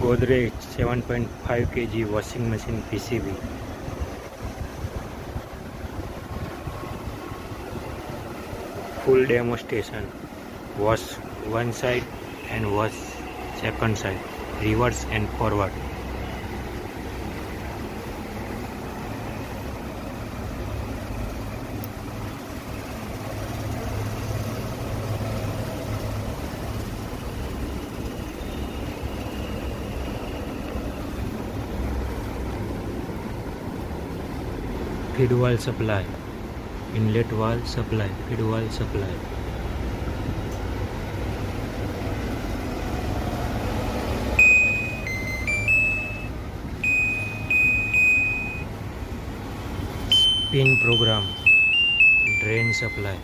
Godrej 7.5 kg washing machine PCB. Full demonstration. Wash one side and wash second side. Reverse and forward. Feed wall supply, inlet wall supply, feed wall supply. Spin program, drain supply.